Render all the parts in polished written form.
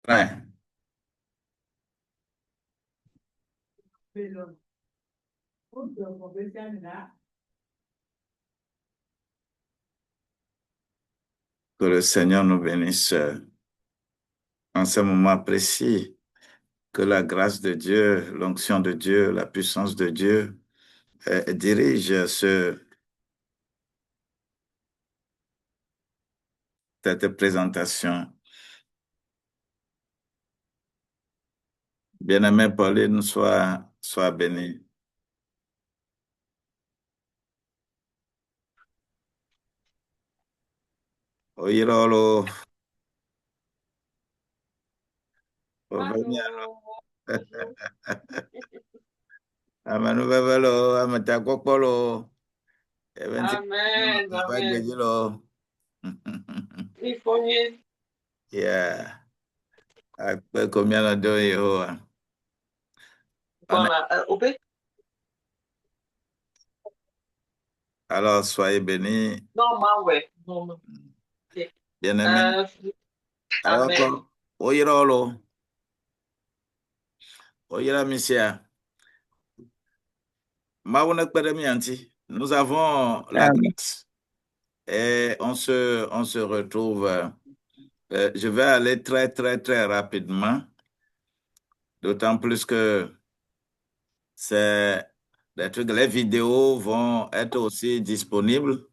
Ouais. Que le Seigneur nous bénisse en ce moment précis. Que la grâce de Dieu, l'onction de Dieu, la puissance de Dieu dirige cette présentation. Bien-aimé Pauline, sois béni. Oyirolo, Allô, bonjour. amanu bebelo, amatakokpolo, eventi, Amen, amen. bagwejilo. Il faut mieux. Yeah, akpe komiana do Yehowa. Voilà. Obé? Alors, soyez bénis, Normal, ouais. Normal. Ok. bien-aimés. Euh, Alors, amen. comme, oyirolo, oyira misia. Nous avons la Amen. grâce et on se retrouve. Je vais aller très, très, très rapidement, d'autant plus que c'est des trucs, les vidéos vont être aussi disponibles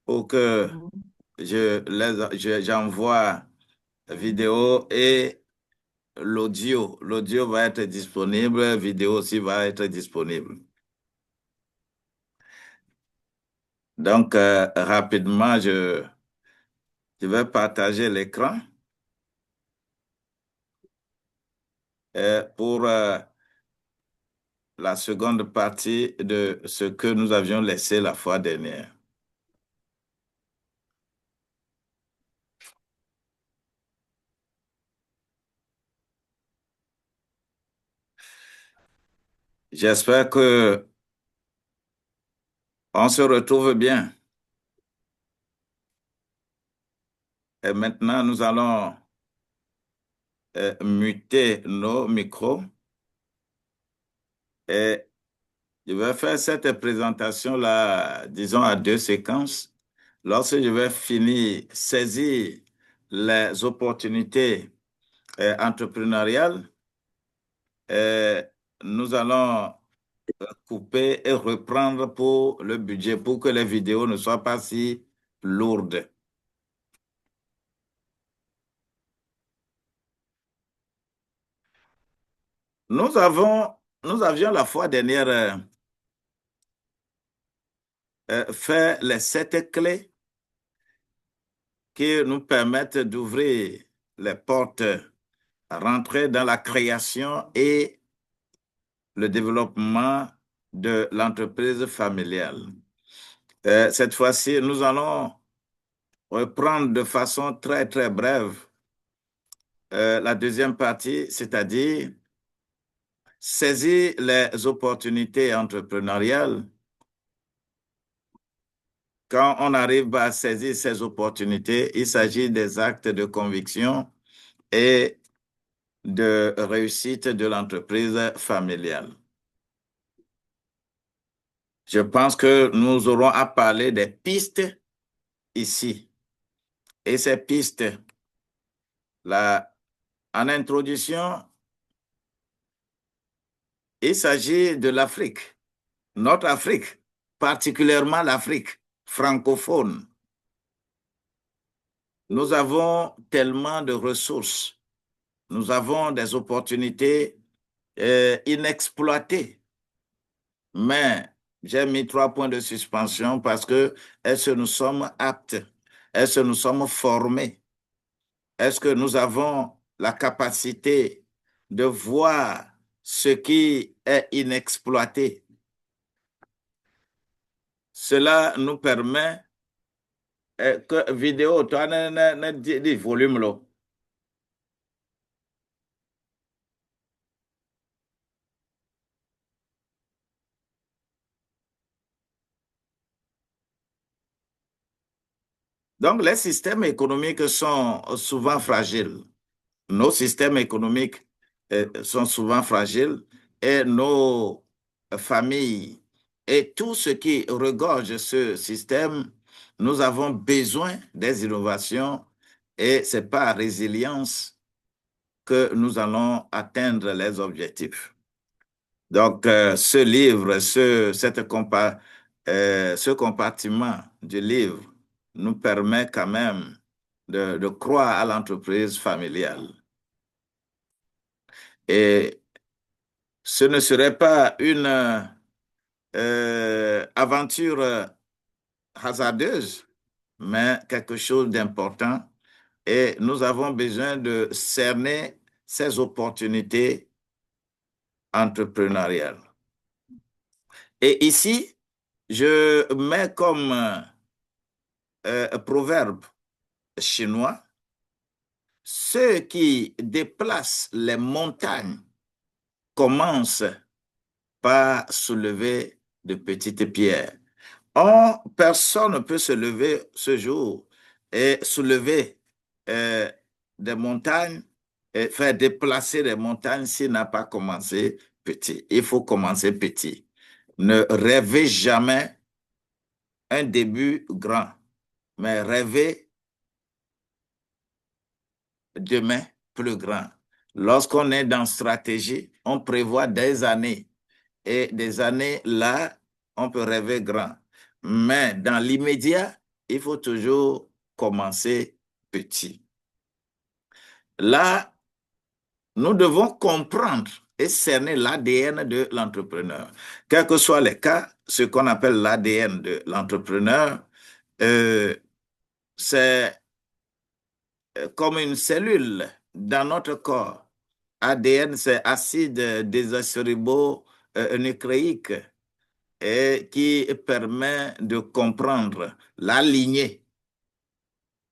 pour que j'envoie vidéo et l'audio. L'audio va être disponible, vidéo aussi va être disponible. Donc, rapidement, je vais partager l'écran pour la seconde partie de ce que nous avions laissé la fois dernière. J'espère que on se retrouve bien. Et maintenant, nous allons muter nos micros et je vais faire cette présentation-là, disons, à deux séquences. Lorsque je vais finir, saisir les opportunités entrepreneuriales, euh, nous allons couper et reprendre pour le budget, pour que les vidéos ne soient pas si lourdes. Nous avons, nous avions la fois dernière fait les 7 clés qui nous permettent d'ouvrir les portes, rentrer dans la création et le développement de l'entreprise familiale. Cette fois-ci, nous allons reprendre de façon très, très brève la deuxième partie, c'est-à-dire saisir les opportunités entrepreneuriales. Quand on arrive à saisir ces opportunités, il s'agit des actes de conviction et de réussite de l'entreprise familiale. Je pense que nous aurons à parler des pistes ici. Et ces pistes, là, en introduction, il s'agit de l'Afrique, notre Afrique, particulièrement l'Afrique francophone. Nous avons tellement de ressources, nous avons des opportunités inexploitées, mais j'ai mis 3 points de suspension parce que est-ce que nous sommes aptes? Est-ce que nous sommes formés? Est-ce que nous avons la capacité de voir ce qui est inexploité? Cela nous permet que vidéo, toi, ne volume là. Donc, les systèmes économiques sont souvent fragiles, nos systèmes économiques sont souvent fragiles et nos familles et tout ce qui regorge ce système, nous avons besoin des innovations et c'est par résilience que nous allons atteindre les objectifs. Donc, ce livre, ce compartiment du livre nous permet quand même de croire à l'entreprise familiale. Et ce ne serait pas une aventure hasardeuse, mais quelque chose d'important. Et nous avons besoin de cerner ces opportunités entrepreneuriales. Et ici, je mets comme proverbe chinois, ceux qui déplacent les montagnes commencent par soulever de petites pierres. Personne ne peut se lever ce jour et soulever euh, des montagnes et faire déplacer des montagnes s'il n'a pas commencé petit. Il faut commencer petit. Ne rêvez jamais un début grand, mais rêvez demain plus grand. Lorsqu'on est dans stratégie, on prévoit des années. Et des années là, on peut rêver grand. Mais dans l'immédiat, il faut toujours commencer petit. Là, nous devons comprendre et cerner l'ADN de l'entrepreneur. Quel que soit les cas, ce qu'on appelle l'ADN de l'entrepreneur, c'est comme une cellule dans notre corps. ADN, c'est acide désoxyribonucléique et qui permet de comprendre la lignée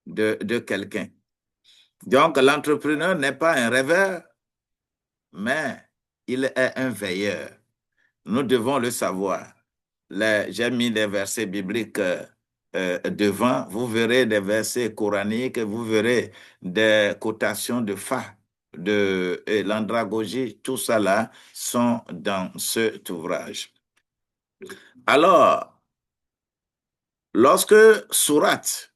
de quelqu'un. Donc, l'entrepreneur n'est pas un rêveur, mais il est un veilleur. Nous devons le savoir. J'ai mis des versets bibliques devant. Vous verrez des versets coraniques, vous verrez des cotations de Fa, et l'andragogie, tout ça là sont dans cet ouvrage. Alors, lorsque Sourate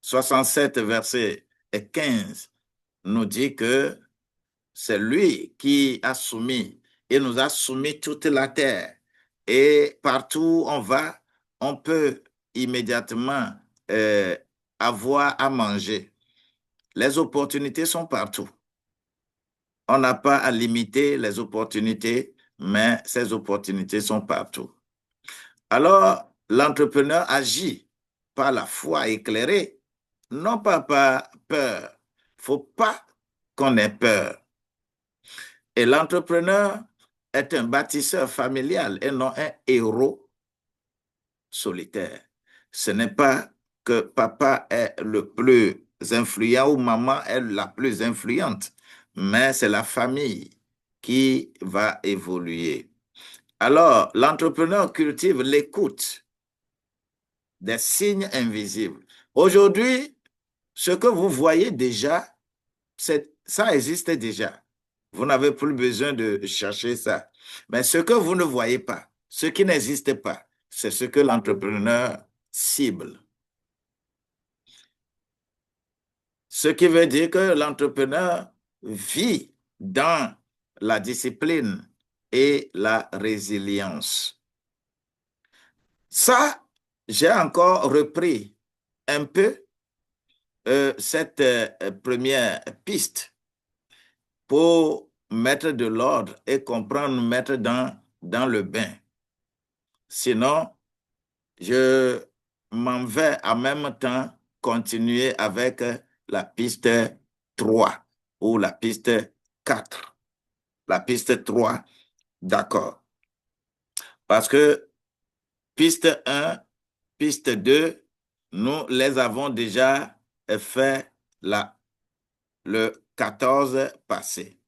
67, verset 15 nous dit que c'est lui qui a soumis, il nous a soumis toute la terre. Et partout où on va, on peut immédiatement avoir à manger. Les opportunités sont partout. On n'a pas à limiter les opportunités, mais ces opportunités sont partout. Alors, l'entrepreneur agit par la foi éclairée, non pas par peur. Il ne faut pas qu'on ait peur. Et l'entrepreneur est un bâtisseur familial et non un héros solitaire. Ce n'est pas que papa est le plus influent ou maman est la plus influente, mais c'est la famille qui va évoluer. Alors, l'entrepreneur cultive l'écoute des signes invisibles. Aujourd'hui, ce que vous voyez déjà, ça existe déjà. Vous n'avez plus besoin de chercher ça. Mais ce que vous ne voyez pas, ce qui n'existe pas, c'est ce que l'entrepreneur cible. Ce qui veut dire que l'entrepreneur vit dans la discipline et la résilience. Ça, j'ai encore repris un peu cette première piste pour mettre de l'ordre et comprendre, mettre dans le bain. Sinon, je m'en vais en même temps continuer avec la piste 3 ou la piste 4. La piste 3, d'accord. Parce que piste 1, piste 2, nous les avons déjà fait le 14 passé.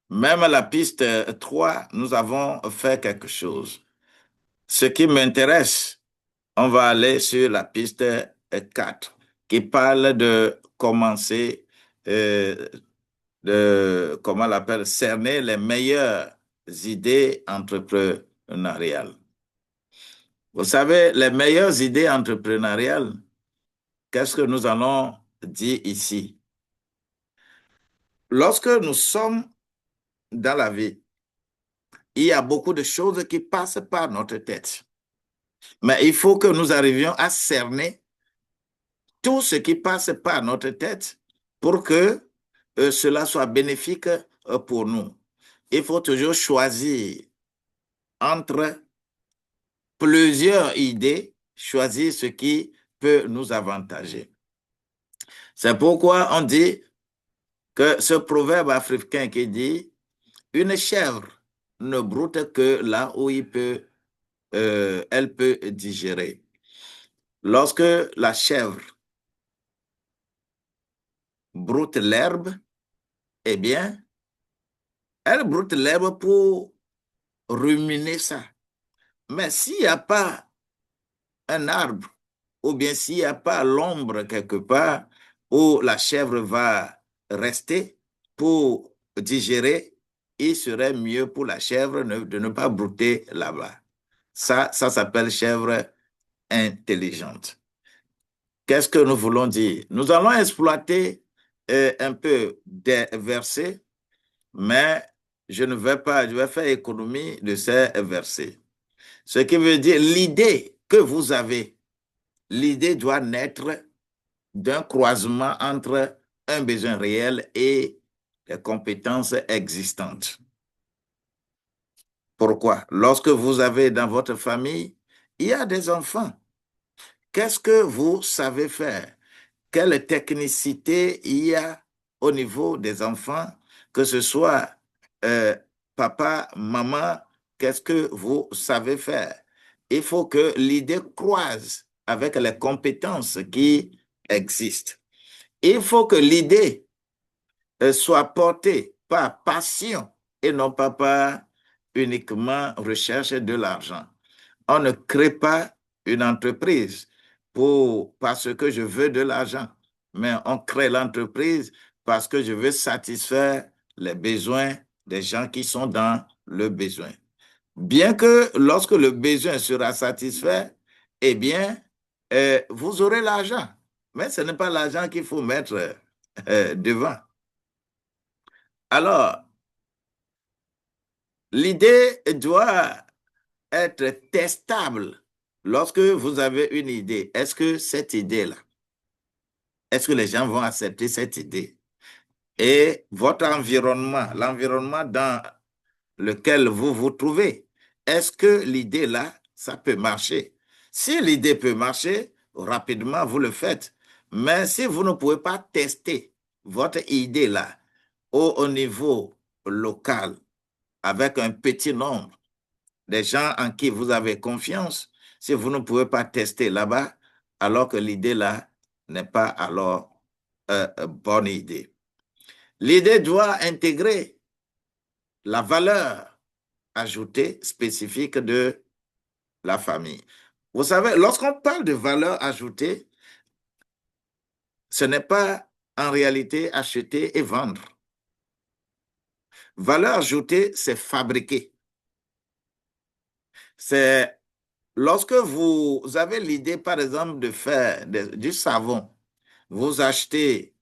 Même la piste 3, nous avons fait quelque chose. Ce qui m'intéresse, on va aller sur la piste 4 qui parle de commencer, comment on l'appelle, cerner les meilleures idées entrepreneuriales. Vous savez, les meilleures idées entrepreneuriales, qu'est-ce que nous allons dire ici? Lorsque nous sommes dans la vie, il y a beaucoup de choses qui passent par notre tête. Mais il faut que nous arrivions à cerner tout ce qui passe par notre tête pour que cela soit bénéfique pour nous. Il faut toujours choisir entre plusieurs idées, choisir ce qui peut nous avantager. C'est pourquoi on dit que ce proverbe africain qui dit « Une chèvre ne broute que là où elle peut digérer ». Lorsque la chèvre broute l'herbe, eh bien, elle broute l'herbe pour ruminer ça. Mais s'il n'y a pas un arbre, ou bien s'il n'y a pas l'ombre quelque part où la chèvre va rester pour digérer, il serait mieux pour la chèvre de ne pas brouter là-bas. Ça s'appelle chèvre intelligente. Qu'est-ce que nous voulons dire? Nous allons exploiter un peu des versets, mais je vais faire économie de ces versets. Ce qui veut dire l'idée que vous avez, l'idée doit naître d'un croisement entre un besoin réel et les compétences existantes. Pourquoi? Lorsque vous avez dans votre famille, il y a des enfants. Qu'est-ce que vous savez faire? Quelle technicité il y a au niveau des enfants, que ce soit papa, maman, qu'est-ce que vous savez faire? Il faut que l'idée croise avec les compétences qui existent. Il faut que l'idée soit portée par passion et non pas par uniquement recherche de l'argent. On ne crée pas une entreprise parce que je veux de l'argent, mais on crée l'entreprise parce que je veux satisfaire les besoins des gens qui sont dans le besoin. Bien que lorsque le besoin sera satisfait, eh bien, vous aurez l'argent, mais ce n'est pas l'argent qu'il faut mettre devant. Alors, l'idée doit être testable. Lorsque vous avez une idée, est-ce que cette idée-là, est-ce que les gens vont accepter cette idée? Et votre environnement, l'environnement dans lequel vous vous trouvez, est-ce que l'idée-là, ça peut marcher? Si l'idée peut marcher, rapidement, vous le faites. Mais si vous ne pouvez pas tester votre idée-là au niveau local, avec un petit nombre, des gens en qui vous avez confiance, si vous ne pouvez pas tester là-bas, alors que l'idée là n'est pas alors bonne idée. L'idée doit intégrer la valeur ajoutée spécifique de la famille. Vous savez, lorsqu'on parle de valeur ajoutée, ce n'est pas en réalité acheter et vendre. Valeur ajoutée, c'est fabriquer. C'est lorsque vous avez l'idée, par exemple, de faire du savon, vous achetez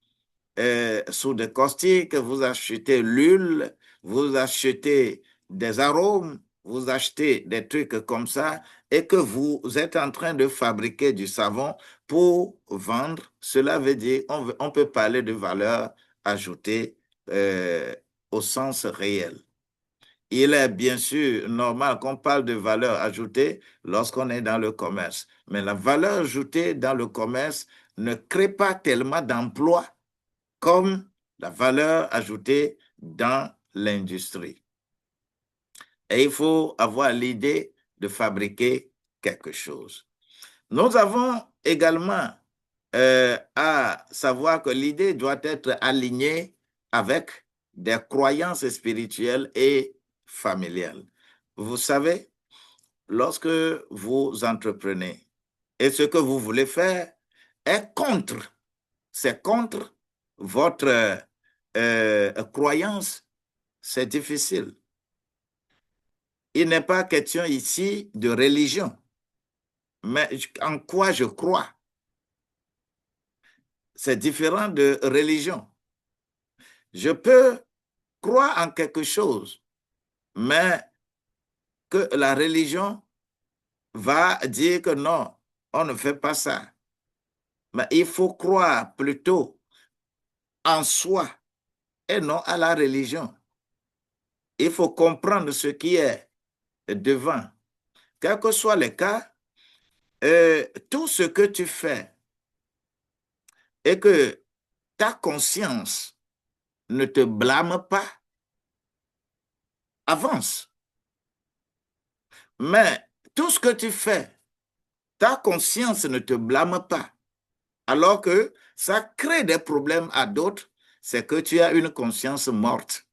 sous des caustiques, vous achetez l'huile, vous achetez des arômes, vous achetez des trucs comme ça, et que vous êtes en train de fabriquer du savon pour vendre, cela veut dire on peut parler de valeur ajoutée au sens réel. Il est bien sûr normal qu'on parle de valeur ajoutée lorsqu'on est dans le commerce. Mais la valeur ajoutée dans le commerce ne crée pas tellement d'emplois comme la valeur ajoutée dans l'industrie. Et il faut avoir l'idée de fabriquer quelque chose. Nous avons également à savoir que l'idée doit être alignée avec des croyances spirituelles et familiales. Vous savez, lorsque vous entreprenez et ce que vous voulez faire est contre, c'est contre votre croyance, c'est difficile. Il n'est pas question ici de religion, mais en quoi je crois, c'est différent de religion. Je peux croire en quelque chose, mais que la religion va dire que non, on ne fait pas ça. Mais il faut croire plutôt en soi et non à la religion. Il faut comprendre ce qui est devant. Quel que soit le cas, tout ce que tu fais et que ta conscience ne te blâme pas, avance. Mais tout ce que tu fais, ta conscience ne te blâme pas, alors que ça crée des problèmes à d'autres, c'est que tu as une conscience morte.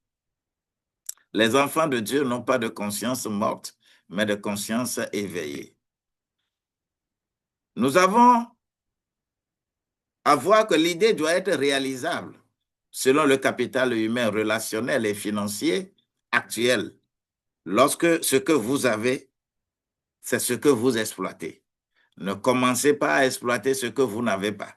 Les enfants de Dieu n'ont pas de conscience morte, mais de conscience éveillée. Nous avons à voir que l'idée doit être réalisable selon le capital humain, relationnel et financier actuel. Lorsque ce que vous avez, c'est ce que vous exploitez. Ne commencez pas à exploiter ce que vous n'avez pas.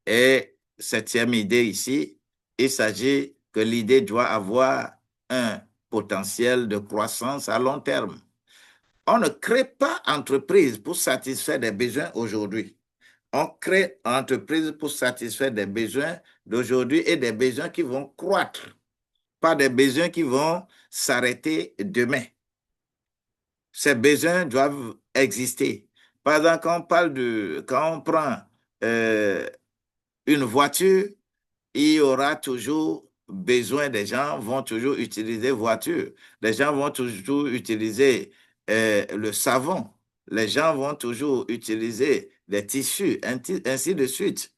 Et septième idée ici, il s'agit que l'idée doit avoir un potentiel de croissance à long terme. On ne crée pas entreprise pour satisfaire des besoins aujourd'hui. On crée entreprise pour satisfaire des besoins d'aujourd'hui et des besoins qui vont croître, pas des besoins qui vont s'arrêter demain. Ces besoins doivent exister. Par exemple, quand on prend une voiture, il y aura toujours besoin, des gens vont toujours utiliser voiture, les gens vont toujours utiliser le savon, les gens vont toujours utiliser les tissus, ainsi de suite.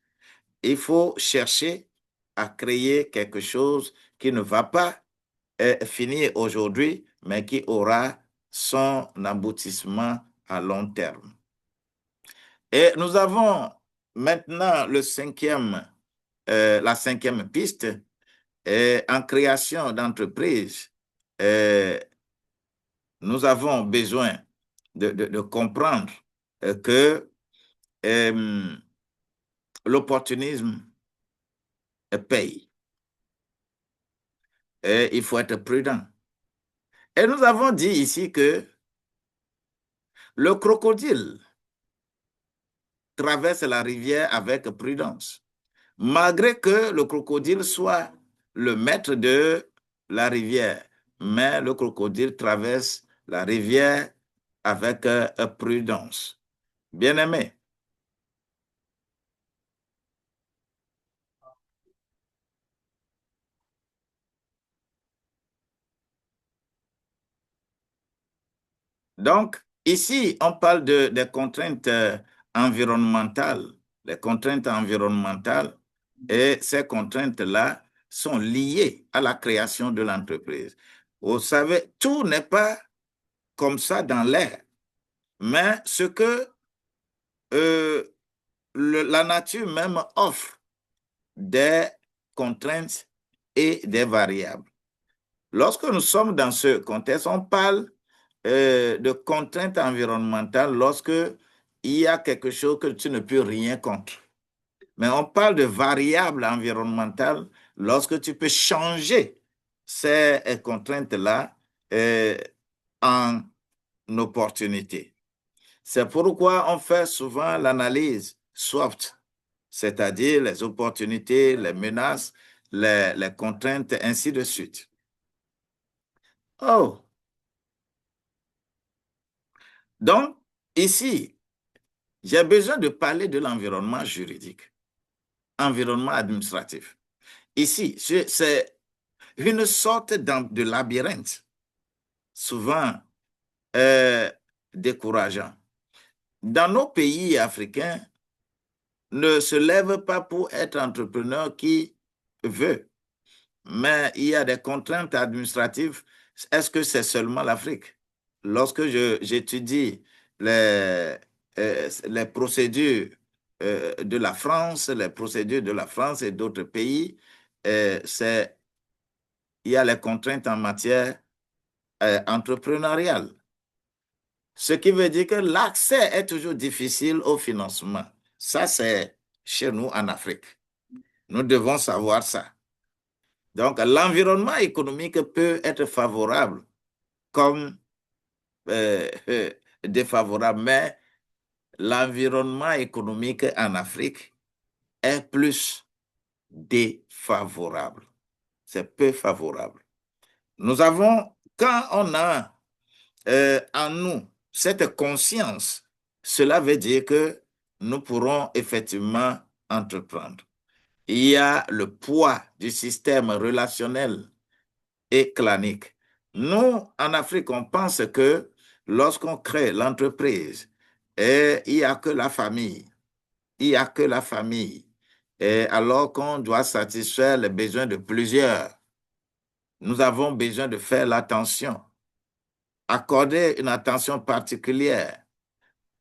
Il faut chercher à créer quelque chose qui ne va pas finir aujourd'hui, mais qui aura son aboutissement à long terme. Et nous avons maintenant la cinquième piste. En création d'entreprise, nous avons besoin de comprendre que l'opportunisme paye. Et il faut être prudent. Et nous avons dit ici que le crocodile traverse la rivière avec prudence. Malgré que le crocodile soit le maître de la rivière, mais le crocodile traverse la rivière avec prudence. Bien-aimé, donc ici, on parle des contraintes environnementales, les contraintes environnementales, et ces contraintes-là sont liées à la création de l'entreprise. Vous savez, tout n'est pas comme ça dans l'air, mais ce que euh, la nature même offre des contraintes et des variables. Lorsque nous sommes dans ce contexte, on parle de contraintes environnementales lorsque il y a quelque chose que tu ne peux rien contre. Mais on parle de variables environnementales lorsque tu peux changer ces contraintes-là en opportunités. C'est pourquoi on fait souvent l'analyse SWOT, c'est-à-dire les opportunités, les menaces, les contraintes, ainsi de suite. Oh, donc ici, j'ai besoin de parler de l'environnement juridique, environnement administratif. Ici, c'est une sorte de labyrinthe, souvent décourageant. Dans nos pays africains, ne se lève pas pour être entrepreneur qui veut, mais il y a des contraintes administratives. Est-ce que c'est seulement l'Afrique? Lorsque j'étudie les procédures de la France, les procédures de la France et d'autres pays, il y a les contraintes en matière entrepreneuriale. Ce qui veut dire que l'accès est toujours difficile au financement. Ça, c'est chez nous en Afrique. Nous devons savoir ça. Donc, l'environnement économique peut être favorable comme défavorable, mais l'environnement économique en Afrique est plus défavorable. C'est peu favorable. Quand on a en nous cette conscience, cela veut dire que nous pourrons effectivement entreprendre. Il y a le poids du système relationnel et clanique. Nous, en Afrique, on pense que lorsqu'on crée l'entreprise, il n'y a que la famille. Il n'y a que la famille. Et alors qu'on doit satisfaire les besoins de plusieurs, nous avons besoin de faire l'attention, accorder une attention particulière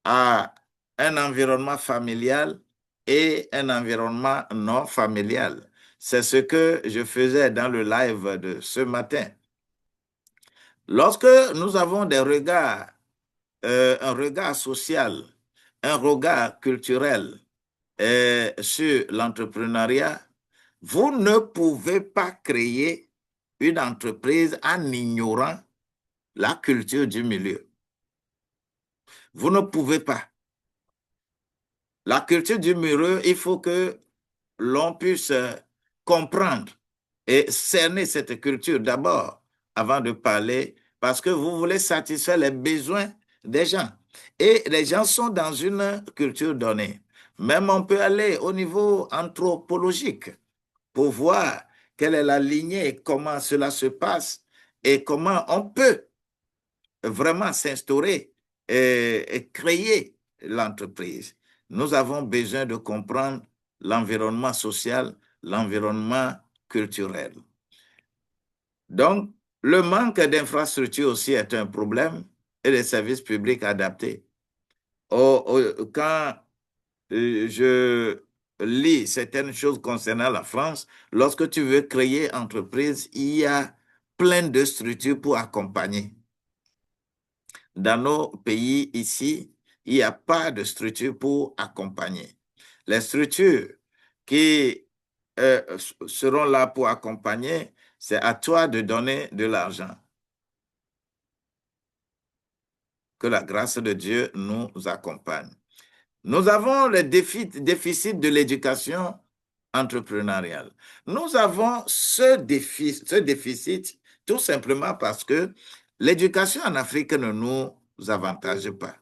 à un environnement familial et un environnement non familial. C'est ce que je faisais dans le live de ce matin. Lorsque nous avons des regards, un regard social, un regard culturel sur l'entrepreneuriat, vous ne pouvez pas créer une entreprise en ignorant la culture du milieu. Vous ne pouvez pas. La culture du milieu, il faut que l'on puisse comprendre et cerner cette culture d'abord avant de parler, parce que vous voulez satisfaire les besoins des gens. Et les gens sont dans une culture donnée. Même on peut aller au niveau anthropologique pour voir quelle est la lignée, comment cela se passe et comment on peut vraiment s'instaurer et créer l'entreprise. Nous avons besoin de comprendre l'environnement social, l'environnement culturel. Donc, le manque d'infrastructures aussi est un problème et des services publics adaptés. Quand je lis certaines choses concernant la France, lorsque tu veux créer entreprise, il y a plein de structures pour accompagner. Dans nos pays ici, il n'y a pas de structure pour accompagner. Les structures qui seront là pour accompagner, c'est à toi de donner de l'argent. Que la grâce de Dieu nous accompagne. Nous avons le déficit de l'éducation entrepreneuriale. Nous avons ce déficit tout simplement parce que l'éducation en Afrique ne nous avantage pas.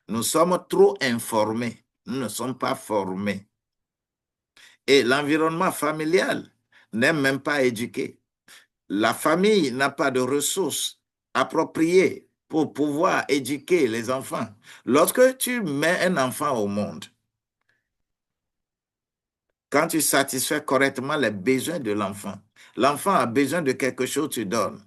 Nous sommes trop informés, nous ne sommes pas formés. Et l'environnement familial n'est même pas éduqué. La famille n'a pas de ressources appropriées pour pouvoir éduquer les enfants. Lorsque tu mets un enfant au monde, quand tu satisfais correctement les besoins de l'enfant, l'enfant a besoin de quelque chose, tu donnes.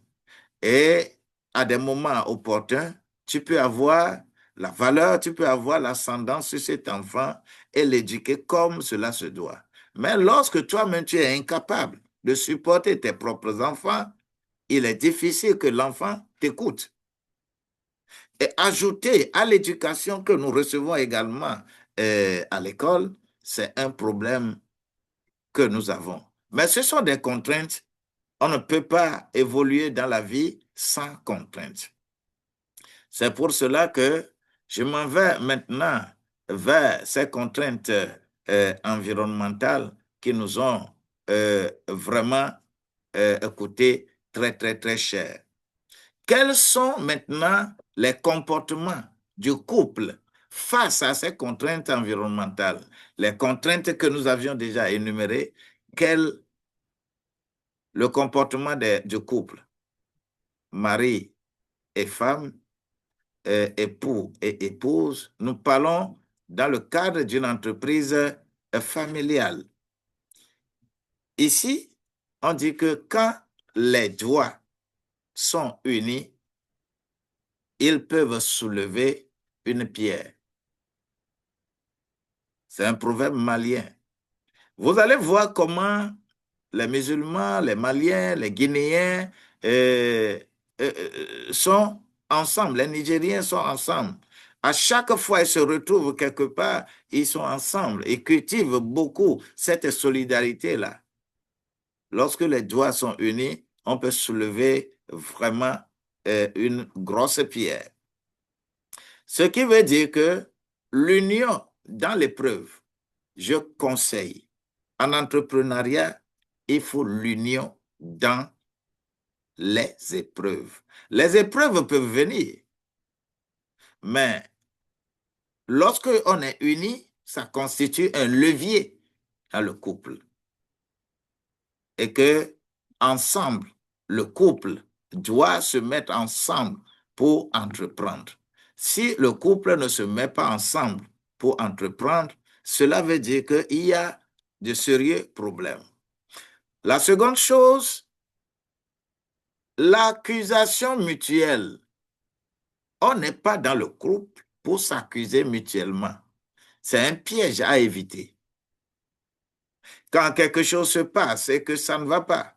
Et à des moments opportuns, tu peux avoir la valeur, tu peux avoir l'ascendance sur cet enfant et l'éduquer comme cela se doit. Mais lorsque toi-même tu es incapable de supporter tes propres enfants, il est difficile que l'enfant t'écoute. Et ajouter à l'éducation que nous recevons également à l'école, c'est un problème que nous avons. Mais ce sont des contraintes. On ne peut pas évoluer dans la vie sans contraintes. C'est pour cela que je m'en vais maintenant vers ces contraintes environnementales qui nous ont vraiment coûté très, très, très cher. Quels sont maintenant les comportements du couple face à ces contraintes environnementales? Les contraintes que nous avions déjà énumérées, le comportement du couple, mari et femme, époux et épouse, nous parlons dans le cadre d'une entreprise familiale. Ici, on dit que quand les doigts sont unis, ils peuvent soulever une pierre. C'est un proverbe malien. Vous allez voir comment les musulmans, les Maliens, les Guinéens sont ensemble, les Nigériens sont ensemble. À chaque fois ils se retrouvent quelque part, ils sont ensemble et cultivent beaucoup cette solidarité-là. Lorsque les doigts sont unis, on peut soulever vraiment une grosse pierre. Ce qui veut dire que l'union dans l'épreuve, je conseille, en entrepreneuriat, il faut l'union dans les épreuves. Les épreuves peuvent venir, mais lorsque on est unis, ça constitue un levier dans le couple. Et que ensemble, le couple doit se mettre ensemble pour entreprendre. Si le couple ne se met pas ensemble pour entreprendre, cela veut dire qu'il y a de sérieux problèmes. La seconde chose, l'accusation mutuelle. On n'est pas dans le couple pour s'accuser mutuellement. C'est un piège à éviter. Quand quelque chose se passe et que ça ne va pas,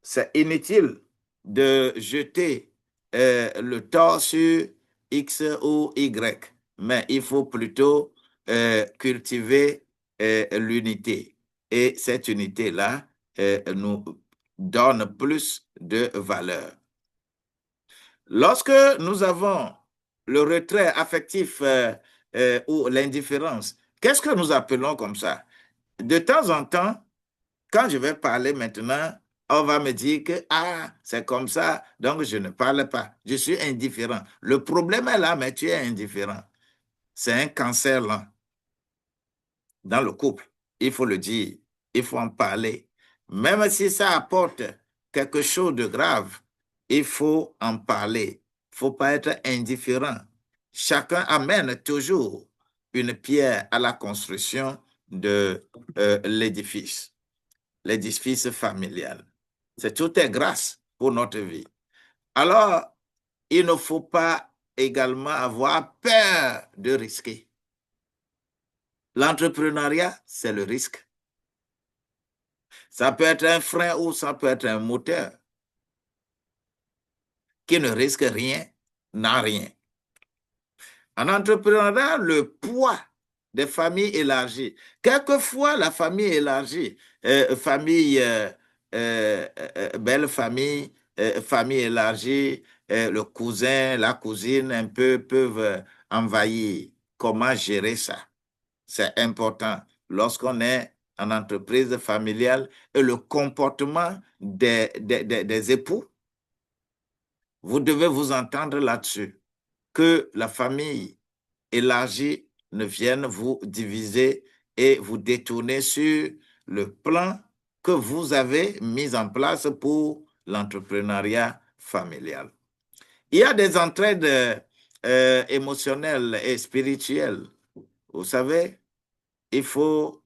c'est inutile de jeter le tort sur X ou Y, mais il faut plutôt cultiver l'unité. Et cette unité-là nous donne plus de valeur. Lorsque nous avons le retrait affectif ou l'indifférence, qu'est-ce que nous appelons comme ça? De temps en temps, quand je vais parler maintenant, on va me dire que, ah, c'est comme ça, donc je ne parle pas. Je suis indifférent. Le problème est là, mais tu es indifférent. C'est un cancer là, dans le couple. Il faut le dire, il faut en parler. Même si ça apporte quelque chose de grave, il faut en parler. Il ne faut pas être indifférent. Chacun amène toujours une pierre à la construction de l'édifice familial. C'est tout est grâce pour notre vie. Alors, il ne faut pas également avoir peur de risquer. L'entrepreneuriat, c'est le risque. Ça peut être un frein ou ça peut être un moteur qui ne risque rien, n'a rien. En entrepreneuriat, le poids des familles élargies. Quelquefois, la famille élargie, belle famille, famille élargie, le cousin, la cousine, un peu peuvent envahir. Comment gérer ça? C'est important lorsqu'on est en entreprise familiale et le comportement des époux. Vous devez vous entendre là-dessus, que la famille élargie ne vienne vous diviser et vous détourner sur le plan que vous avez mis en place pour l'entrepreneuriat familial. Il y a des entraides émotionnelles et spirituelles. Vous savez, il faut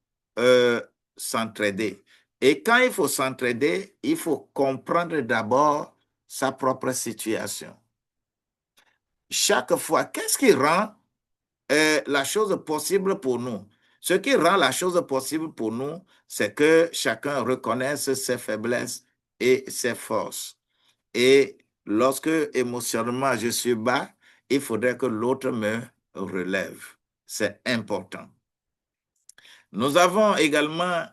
s'entraider. Et quand il faut s'entraider, il faut comprendre d'abord sa propre situation. Chaque fois, qu'est-ce qui rend la chose possible pour nous? Ce qui rend la chose possible pour nous, c'est que chacun reconnaisse ses faiblesses et ses forces. Et lorsque émotionnellement je suis bas, il faudrait que l'autre me relève. C'est important. Nous avons également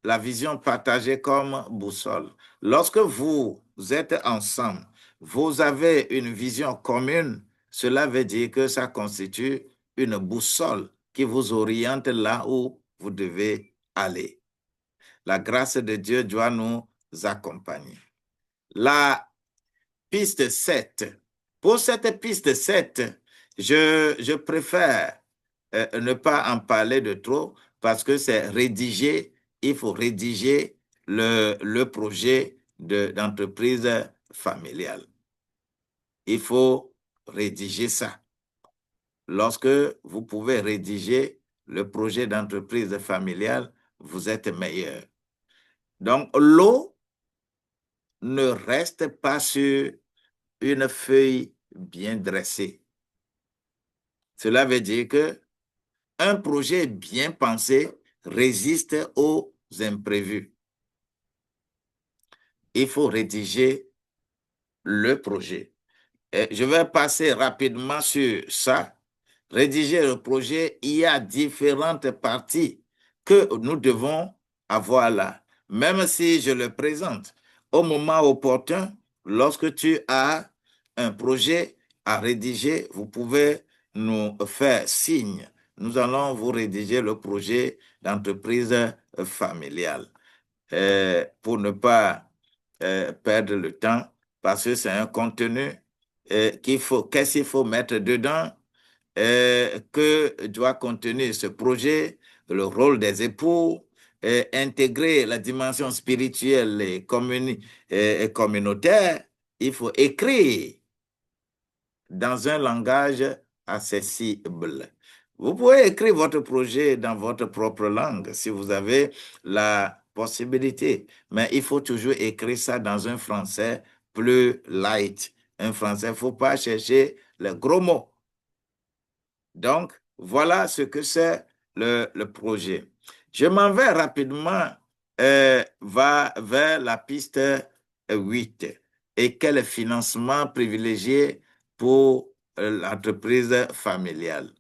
la vision partagée comme boussole. Lorsque vous êtes ensemble, vous avez une vision commune, cela veut dire que ça constitue une boussole qui vous oriente là où vous devez aller. La grâce de Dieu doit nous accompagner. La piste 7. Pour cette piste 7, je préfère ne pas en parler de trop parce que c'est rédigé, il faut rédiger le projet d'entreprise familiale. Il faut rédiger ça. Lorsque vous pouvez rédiger le projet d'entreprise familiale, vous êtes meilleur. Donc, l'eau ne reste pas sur une feuille bien dressée. Cela veut dire que un projet bien pensé résiste aux imprévus. Il faut rédiger le projet. Et je vais passer rapidement sur ça. Rédiger le projet, il y a différentes parties que nous devons avoir là. Même si je le présente au moment opportun, lorsque tu as un projet à rédiger, vous pouvez nous faire signe. Nous allons vous rédiger le projet d'entreprise familiale. Pour ne pas perdre le temps, parce que c'est un contenu qu'est-ce qu'il faut mettre dedans, que doit contenir ce projet, le rôle des époux, intégrer la dimension spirituelle et communautaire. Il faut écrire dans un langage accessible. Vous pouvez écrire votre projet dans votre propre langue si vous avez la possibilité, mais il faut toujours écrire ça dans un français plus light. Un français, il ne faut pas chercher les gros mots. Donc, voilà ce que c'est le projet. Je m'en vais rapidement vers la piste 8. Et quel financement privilégié pour l'entreprise familiale?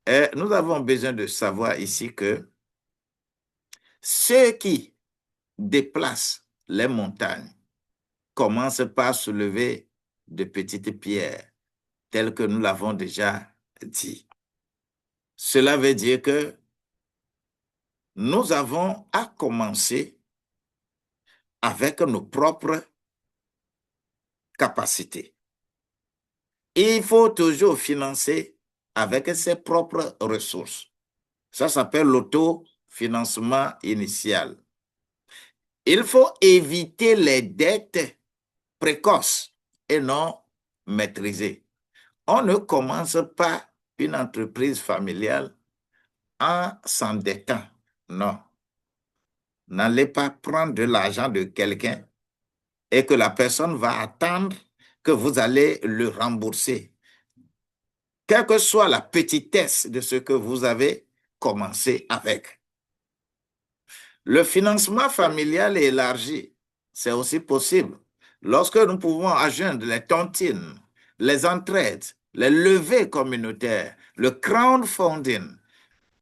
Et nous avons besoin de savoir ici que ceux qui déplacent les montagnes commencent par soulever de petites pierres, telles que nous l'avons déjà dit. Cela veut dire que nous avons à commencer avec nos propres capacités. Il faut toujours financer avec ses propres ressources. Ça s'appelle l'autofinancement initial. Il faut éviter les dettes précoces et non maîtrisées. On ne commence pas une entreprise familiale en s'endettant. Non. N'allez pas prendre de l'argent de quelqu'un et que la personne va attendre que vous allez le rembourser. Quelle que soit la petitesse de ce que vous avez commencé avec. Le financement familial est élargi, c'est aussi possible. Lorsque nous pouvons adjoindre les tontines, les entraides, les levées communautaires, le crowdfunding,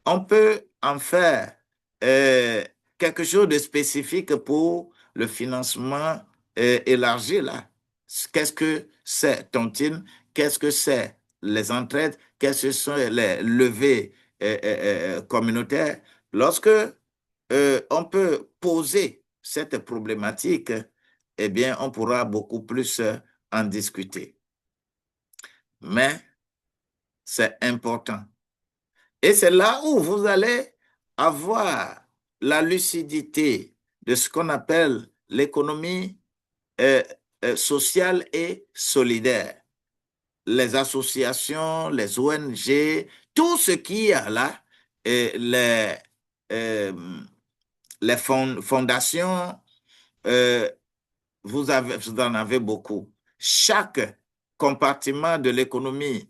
on peut en faire quelque chose de spécifique pour le financement élargi là. Qu'est-ce que c'est, tontine? Qu'est-ce que c'est les entraides? Qu'est-ce que sont les levées communautaires? Lorsque on peut poser cette problématique, eh bien, on pourra beaucoup plus en discuter. Mais c'est important. Et c'est là où vous allez avoir la lucidité de ce qu'on appelle l'économie sociale et solidaire. Les associations, les ONG, tout ce qu'il y a là, et euh, les fondations, euh, vous en avez beaucoup. Chaque compartiment de l'économie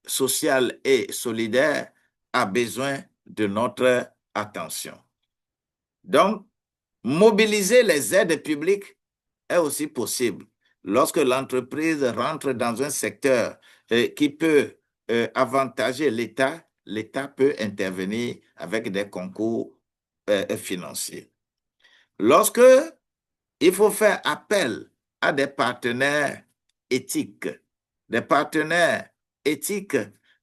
sociale et solidaire a besoin de notre attention. Donc, mobiliser les aides publiques est aussi possible. Lorsque l'entreprise rentre dans un secteur qui peut avantager l'État, l'État peut intervenir avec des concours financiers. Lorsque il faut faire appel à des partenaires éthiques. Des partenaires éthiques,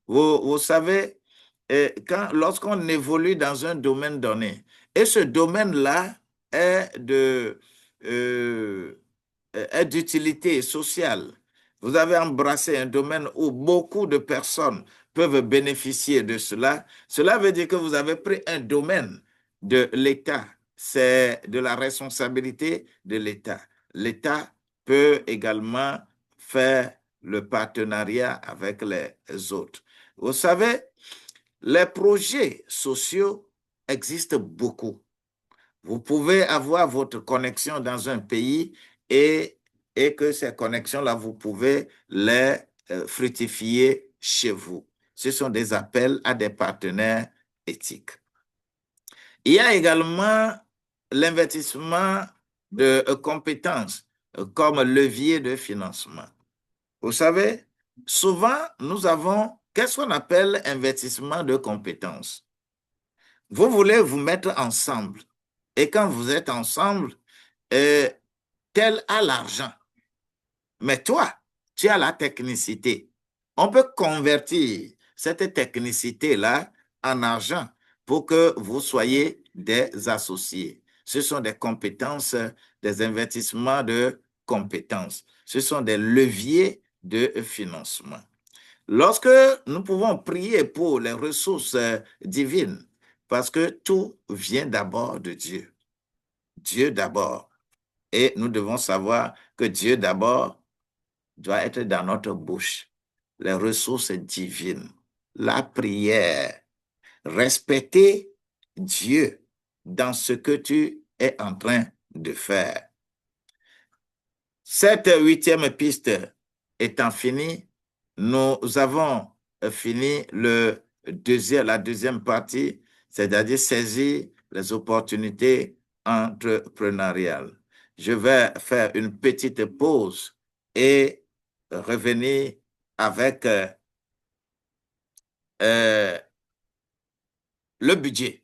vous savez, lorsqu'on évolue dans un domaine donné, et ce domaine-là est est d'utilité sociale. Vous avez embrassé un domaine où beaucoup de personnes peuvent bénéficier de cela. Cela veut dire que vous avez pris un domaine de l'État. C'est de la responsabilité de l'État. L'État peut également faire le partenariat avec les autres. Vous savez, les projets sociaux existent beaucoup. Vous pouvez avoir votre connexion dans un pays et que ces connexions-là, vous pouvez les fructifier chez vous. Ce sont des appels à des partenaires éthiques. Il y a également l'investissement de compétences comme levier de financement. Vous savez, souvent, nous avons, qu'est-ce qu'on appelle investissement de compétences? Vous voulez vous mettre ensemble. Et quand vous êtes ensemble, tel a l'argent. Mais toi, tu as la technicité. On peut convertir cette technicité-là en argent pour que vous soyez des associés. Ce sont des compétences, des investissements de compétences. Ce sont des leviers de financement. Lorsque nous pouvons prier pour les ressources divines, parce que tout vient d'abord de Dieu. Dieu d'abord. Et nous devons savoir que Dieu d'abord doit être dans notre bouche. Les ressources divines, la prière, respecter Dieu dans ce que tu es en train de faire. Cette 8e piste étant finie, nous avons fini la deuxième partie, c'est-à-dire saisir les opportunités entrepreneuriales. Je vais faire une petite pause et revenir avec le budget.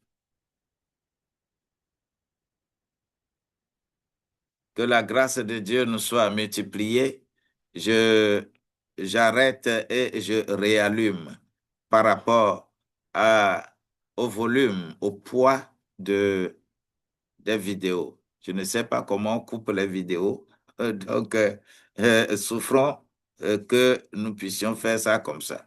Que la grâce de Dieu nous soit multipliée. J'arrête et je réallume par rapport au volume, au poids des vidéos. Je ne sais pas comment on coupe les vidéos. Donc, souffrons que nous puissions faire ça comme ça.